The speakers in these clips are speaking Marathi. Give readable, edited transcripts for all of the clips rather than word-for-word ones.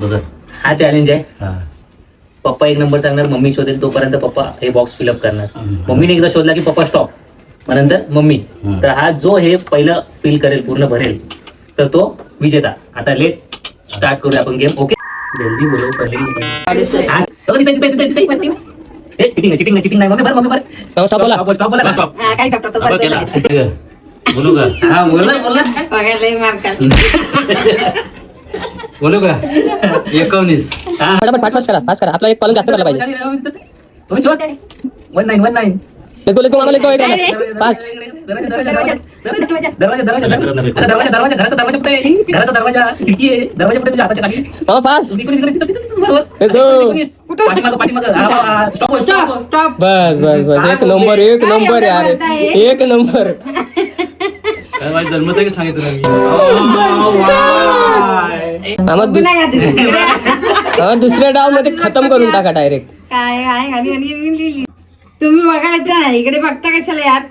हा चॅलेंज आहे. पप्पा एक नंबर सांगणार, मम्मी शोधेल तोपर्यंत पप्पा हे बॉक्स फिलअप करणार. मम्मीने एकदा शोधला की पप्पा स्टॉप, मग नंतर मम्मी. तर हा जो हे पहिलं फिल करेल, पूर्ण भरेल, तर तो विजेता. आता लेट स्टार्ट करूया आपण गेम. ओके, जल्दी बोलो. चिटिंग नाही मम्मी, मम्मी भर. स्टॉप बोला. बोलू का? हा बोला बोला. बोलू का? 19. फास्ट करा. आपला एक कॉलम जास्त करायला पाहिजे. 19. लेट्स गो मामा, लेट्स गो. फास्ट. दरवाजा खिडकी आहे, दरवाजा पुढे तुझ्या हाताच्या खाली. मामा फास्ट. Let's go. स्टॉप. बस एक नंबर यार, एक नंबर. काय माझी जन्मत आहे का सांगितलं मी. मामा दुसऱ्या डाव मध्ये खतम करून टाका डायरेक्ट. काय तुम्ही बघायचं नाही, इकडे बघता कशाला यार.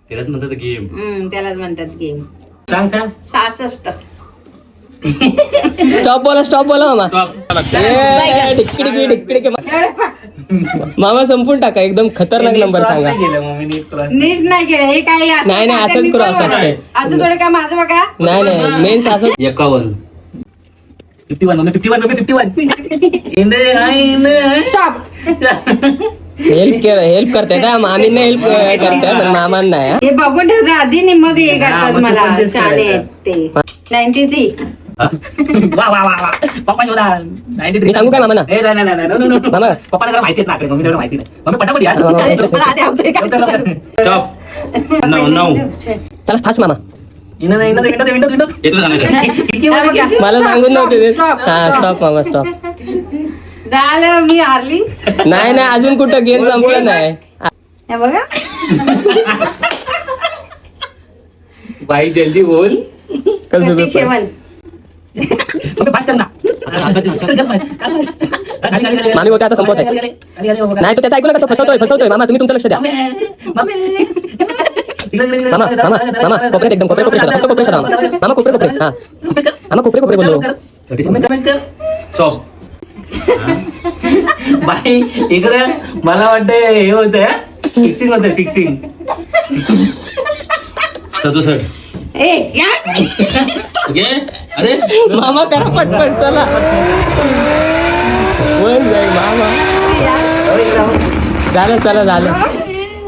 त्यालाच म्हणतात गेम. त्यालाच म्हणतात गेम. सांग 66. स्टॉप बोला मामा. ढिकडी मामा संपून टाका, एकदम खतरनाक नंबर सांगा. नीट नाही केलं हे काही. नाही, असंच करू, असं असतंय. असं थोडं का माझं बघा. नाही मेन्स असं. 51. 51. स्टॉप. हेल्प करताय का मामींना? हेल्प करताय पण मामांना नाही. हे बघून ठेवता आधी नि मग हे करतात मला शाळेत ते. 93. पप्पा शोधा. मी सांगू काय मामांना? मामा पप्पाला जरा माहिती आहे ना, मम्मी माहिती नाही. मम्मी पटापट या. मला आधी आवडते का? स्टॉप. 9. चला फास्ट मामा. मला सांगून नव्हते. हा स्टॉप मामा, स्टॉप. झालं, मी हारली. नाही अजून कुठं गेम संपलं नाही. हे बघा. भाई जल्दी बोल. 57. मामी होते आता संपवत आहे. नाही तो त्याचं ऐकू नका, तो फसवतोय. मामा तुम्ही तुमचं लक्ष द्या. मामा कोपऱ्यात, एकदम कोपरे चला. फक्त कोपरे चला मामा. कोपरे. हा मामा कोपरे बोललो. स्टॉप. बाई इकडे मला वाटतं हे होतं, फिक्सिंग होतं, फिक्सिंग. 67. अरे मामा करा पटपट, चला. मामा झालं.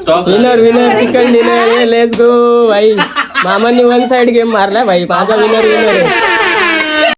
Stop. Winner chicken dinner. Let's go भाई. मामांनी वन साइड गेम मारला भाई. माझा विनर आहे.